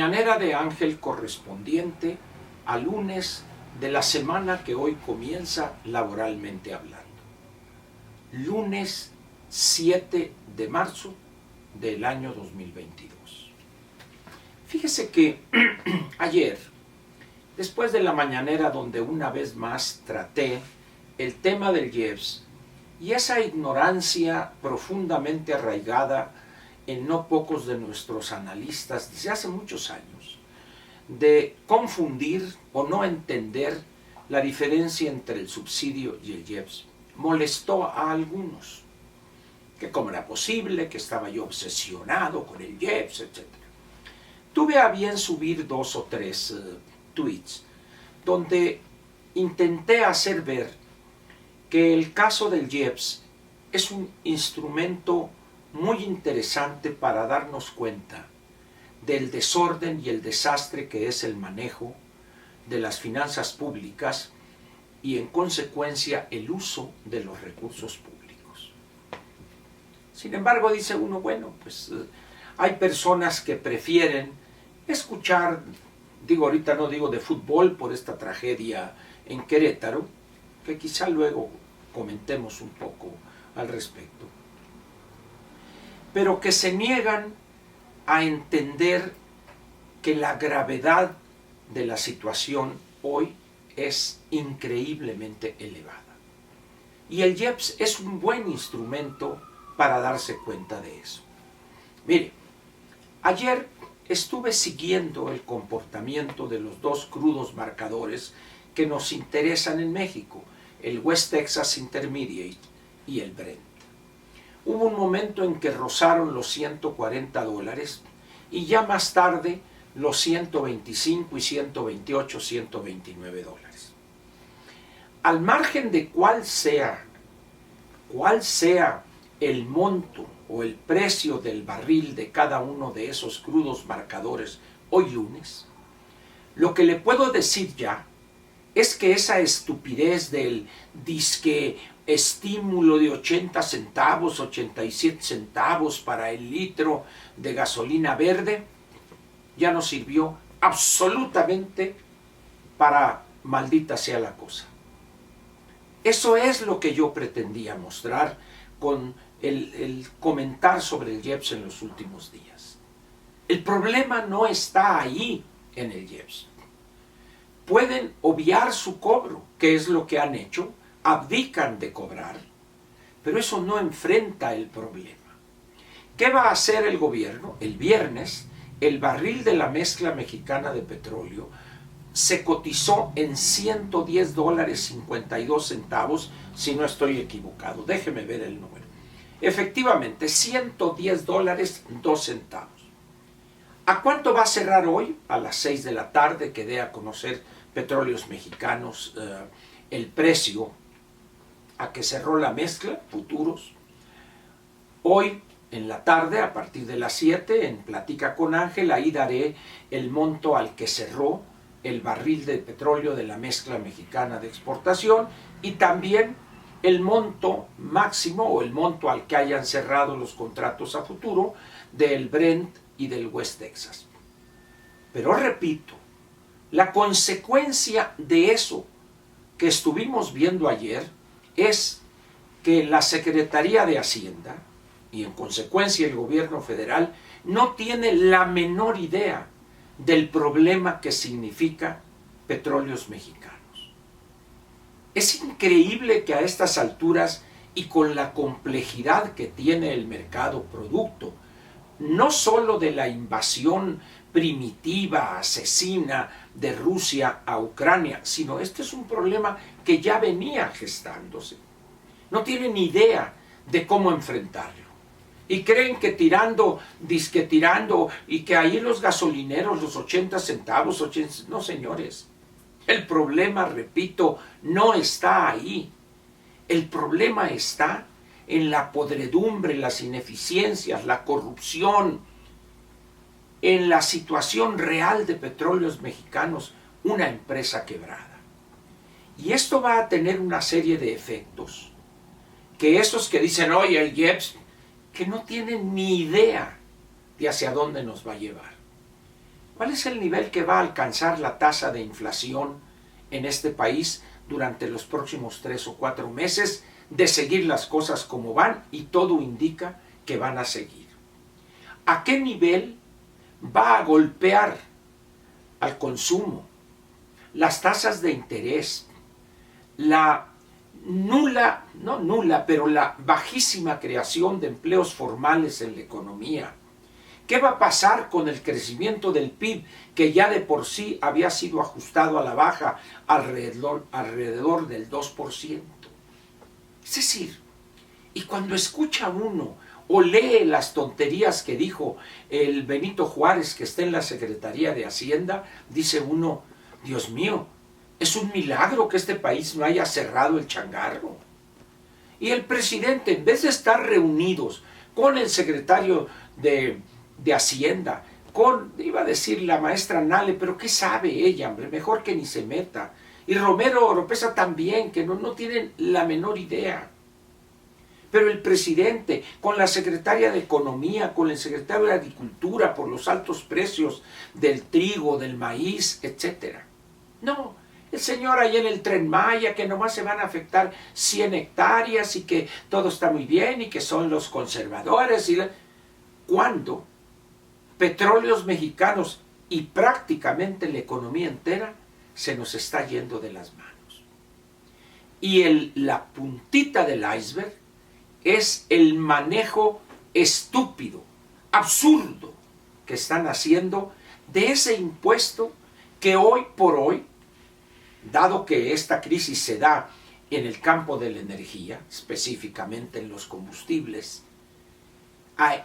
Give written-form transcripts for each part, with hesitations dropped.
mañanera de Ángel correspondiente al lunes de la semana que hoy comienza laboralmente hablando. Lunes 7 de marzo del año 2022. Fíjese que ayer, después de la mañanera donde una vez más traté el tema del IEPS y esa ignorancia profundamente arraigada en no pocos de nuestros analistas desde hace muchos años, de confundir o no entender la diferencia entre el subsidio y el IEPS, molestó a algunos, que cómo era posible, que estaba yo obsesionado con el IEPS, etc. Tuve a bien subir 2 o 3 tweets donde intenté hacer ver que el caso del IEPS es un instrumento muy interesante para darnos cuenta del desorden y el desastre que es el manejo de las finanzas públicas y en consecuencia el uso de los recursos públicos. Sin embargo, dice uno, bueno, pues hay personas que prefieren escuchar, digo ahorita no digo de fútbol por esta tragedia en Querétaro, que quizá luego comentemos un poco al respecto, pero que se niegan a entender que la gravedad de la situación hoy es increíblemente elevada. Y el IEPS es un buen instrumento para darse cuenta de eso. Mire, ayer estuve siguiendo el comportamiento de los 2 crudos marcadores que nos interesan en México, el West Texas Intermediate y el Brent. Hubo un momento en que rozaron los $140 y ya más tarde los 125 y 128, 129 dólares. Al margen de cuál sea el monto o el precio del barril de cada uno de esos crudos marcadores hoy lunes, lo que le puedo decir ya es que esa estupidez del disque estímulo de 80 centavos, 87 centavos para el litro de gasolina verde, ya no sirvió absolutamente para maldita sea la cosa. Eso es lo que yo pretendía mostrar con el comentar sobre el IEPS en los últimos días. El problema no está ahí en el IEPS. Pueden obviar su cobro, que es lo que han hecho, abdican de cobrar, pero eso no enfrenta el problema. ¿Qué va a hacer el gobierno? El viernes, el barril de la mezcla mexicana de petróleo se cotizó en $110.52, si no estoy equivocado. Déjeme ver el número. Efectivamente, $110.02. ¿A cuánto va a cerrar hoy? A las 6 de la tarde que dé a conocer Petróleos Mexicanos el precio a que cerró la mezcla, futuros. Hoy en la tarde, a partir de las 7, en Platica con Ángel, ahí daré el monto al que cerró el barril de petróleo de la mezcla mexicana de exportación y también el monto máximo o el monto al que hayan cerrado los contratos a futuro del Brent y del West Texas. Pero repito, la consecuencia de eso que estuvimos viendo ayer es que la Secretaría de Hacienda y en consecuencia el gobierno federal no tiene la menor idea del problema que significa Petróleos Mexicanos. Es increíble que a estas alturas y con la complejidad que tiene el mercado producto, no solo de la invasión primitiva, asesina de Rusia a Ucrania, sino este es un problema que ya venía gestándose. No tienen idea de cómo enfrentarlo. Y creen que tirando y que ahí los gasolineros, los 80 centavos, no señores. El problema, repito, no está ahí. El problema está en la podredumbre, las ineficiencias, la corrupción, en la situación real de Petróleos Mexicanos, una empresa quebrada. Y esto va a tener una serie de efectos, que esos que dicen, oye, el IEPS, que no tienen ni idea de hacia dónde nos va a llevar. ¿Cuál es el nivel que va a alcanzar la tasa de inflación en este país durante los próximos 3 o 4 meses de seguir las cosas como van? Y todo indica que van a seguir. ¿A qué nivel va a golpear al consumo, las tasas de interés, la la bajísima creación de empleos formales en la economía? ¿Qué va a pasar con el crecimiento del PIB, que ya de por sí había sido ajustado a la baja alrededor del 2%? Es decir, y cuando escucha uno o lee las tonterías que dijo el Benito Juárez, que está en la Secretaría de Hacienda, dice uno, Dios mío, es un milagro que este país no haya cerrado el changarro. Y el presidente, en vez de estar reunidos con el secretario de Hacienda, iba a decir la maestra Nale, pero ¿qué sabe ella, hombre? Mejor que ni se meta. Y Romero Oropesa también, que no tienen la menor idea. Pero el presidente, con la secretaria de Economía, con el secretario de Agricultura, por los altos precios del trigo, del maíz, etc. No, el señor ahí en el Tren Maya, que nomás se van a afectar 100 hectáreas y que todo está muy bien y que son los conservadores. ¿Cuándo Petróleos Mexicanos y prácticamente la economía entera se nos está yendo de las manos? Y la puntita del iceberg es el manejo estúpido, absurdo, que están haciendo de ese impuesto que hoy por hoy, dado que esta crisis se da en el campo de la energía, específicamente en los combustibles,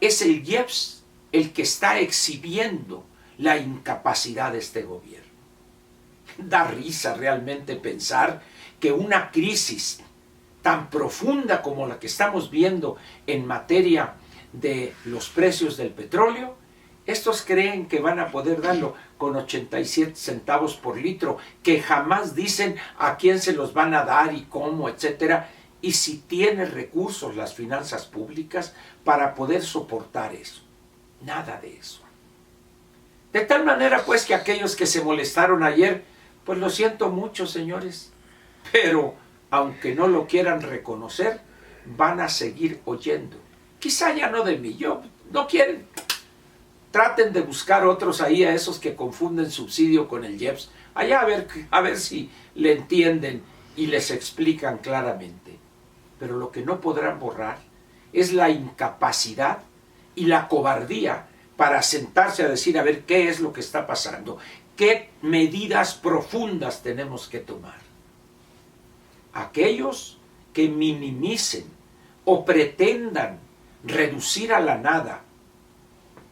es el IEPS el que está exhibiendo la incapacidad de este gobierno. Da risa realmente pensar que una crisis tan profunda como la que estamos viendo en materia de los precios del petróleo, estos creen que van a poder darlo con 87 centavos por litro, que jamás dicen a quién se los van a dar y cómo, etcétera, y si tiene recursos las finanzas públicas para poder soportar eso. Nada de eso. De tal manera pues que aquellos que se molestaron ayer, pues lo siento mucho, señores, pero aunque no lo quieran reconocer, van a seguir oyendo. Quizá ya no de mí, no quieren. Traten de buscar otros ahí, a esos que confunden subsidio con el IEPS, allá a ver si le entienden y les explican claramente. Pero lo que no podrán borrar es la incapacidad y la cobardía para sentarse a decir, a ver, ¿qué es lo que está pasando? ¿Qué medidas profundas tenemos que tomar? Aquellos que minimicen o pretendan reducir a la nada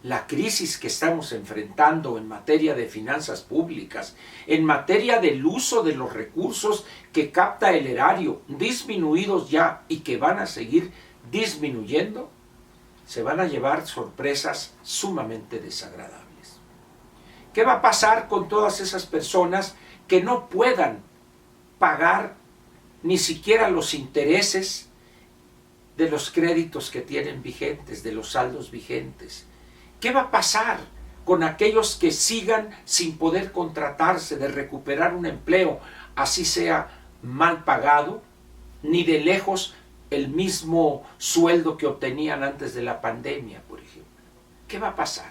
la crisis que estamos enfrentando en materia de finanzas públicas, en materia del uso de los recursos que capta el erario, disminuidos ya y que van a seguir disminuyendo, se van a llevar sorpresas sumamente desagradables. ¿Qué va a pasar con todas esas personas que no puedan pagar ni siquiera los intereses de los créditos que tienen vigentes, de los saldos vigentes? ¿Qué va a pasar con aquellos que sigan sin poder contratarse, de recuperar un empleo, así sea mal pagado, ni de lejos el mismo sueldo que obtenían antes de la pandemia, por ejemplo? ¿Qué va a pasar?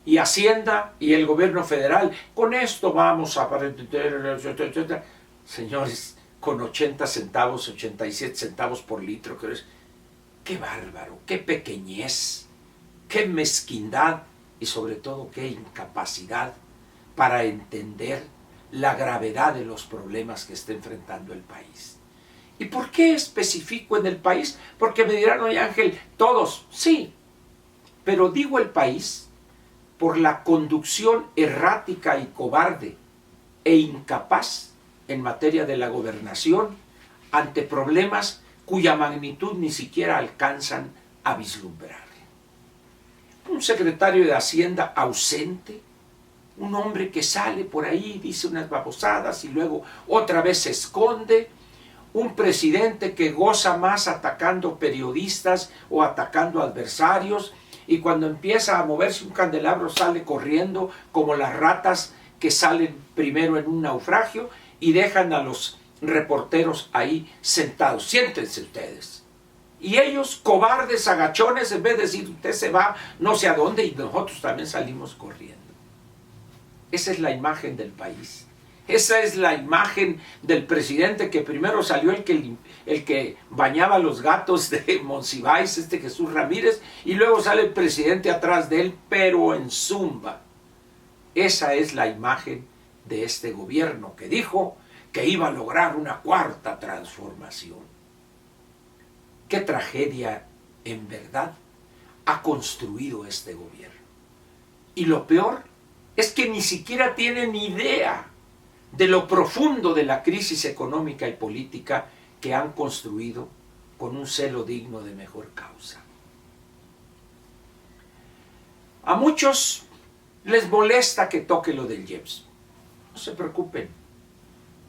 Y Hacienda y el gobierno federal, con esto vamos a... Señores, con 80 centavos, 87 centavos por litro, qué bárbaro, qué pequeñez, qué mezquindad y sobre todo qué incapacidad para entender la gravedad de los problemas que está enfrentando el país. ¿Y por qué especifico en el país? Porque me dirán, oye Ángel, todos, sí, pero digo el país por la conducción errática y cobarde e incapaz en materia de la gobernación ante problemas cuya magnitud ni siquiera alcanzan a vislumbrar. Un secretario de Hacienda ausente, un hombre que sale por ahí, dice unas babosadas y luego otra vez se esconde, un presidente que goza más atacando periodistas o atacando adversarios y cuando empieza a moverse un candelabro sale corriendo como las ratas que salen primero en un naufragio y dejan a los reporteros ahí sentados. Siéntense ustedes. Y ellos, cobardes, agachones, en vez de decir usted se va no sé a dónde, y nosotros también salimos corriendo. Esa es la imagen del país. Esa es la imagen del presidente que primero salió el que bañaba a los gatos de Monsiváis, Jesús Ramírez, y luego sale el presidente atrás de él, pero en zumba. Esa es la imagen de este gobierno que dijo que iba a lograr una cuarta transformación. ¿Qué tragedia en verdad ha construido este gobierno? Y lo peor es que ni siquiera tienen idea de lo profundo de la crisis económica y política que han construido con un celo digno de mejor causa. A muchos les molesta que toque lo del IEPS. No se preocupen.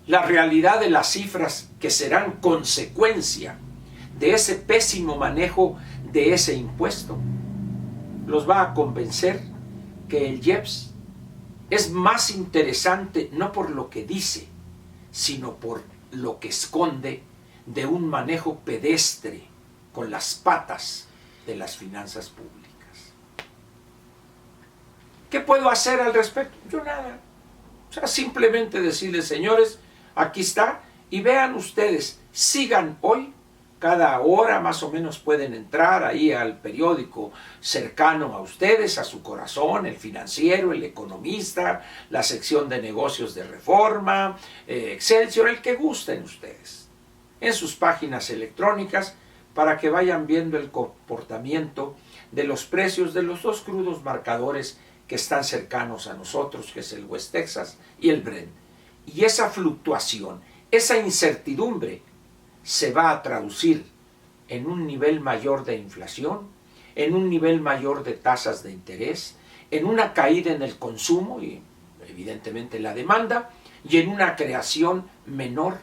La realidad de las cifras que serán consecuencia de ese pésimo manejo de ese impuesto los va a convencer que el IEPS es más interesante no por lo que dice, sino por lo que esconde de un manejo pedestre con las patas de las finanzas públicas. ¿Qué puedo hacer al respecto? Yo nada. O sea, simplemente decirles, señores, aquí está, y vean ustedes, sigan hoy. Cada hora más o menos pueden entrar ahí al periódico cercano a ustedes, a su corazón, El Financiero, El Economista, la sección de negocios de Reforma, Excelsior, el que gusten ustedes, en sus páginas electrónicas, para que vayan viendo el comportamiento de los precios de los dos crudos marcadores que están cercanos a nosotros, que es el West Texas y el Brent. Y esa fluctuación, esa incertidumbre, se va a traducir en un nivel mayor de inflación, en un nivel mayor de tasas de interés, en una caída en el consumo y evidentemente la demanda, y en una creación menor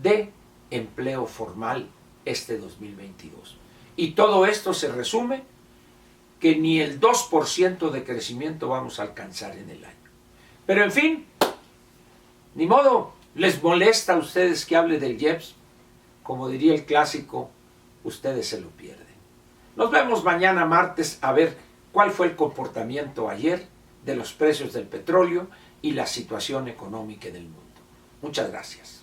de empleo formal este 2022. Y todo esto se resume que ni el 2% de crecimiento vamos a alcanzar en el año. Pero en fin, ni modo, ¿les molesta a ustedes que hable del IEPS? Como diría el clásico, ustedes se lo pierden. Nos vemos mañana martes a ver cuál fue el comportamiento ayer de los precios del petróleo y la situación económica del mundo. Muchas gracias.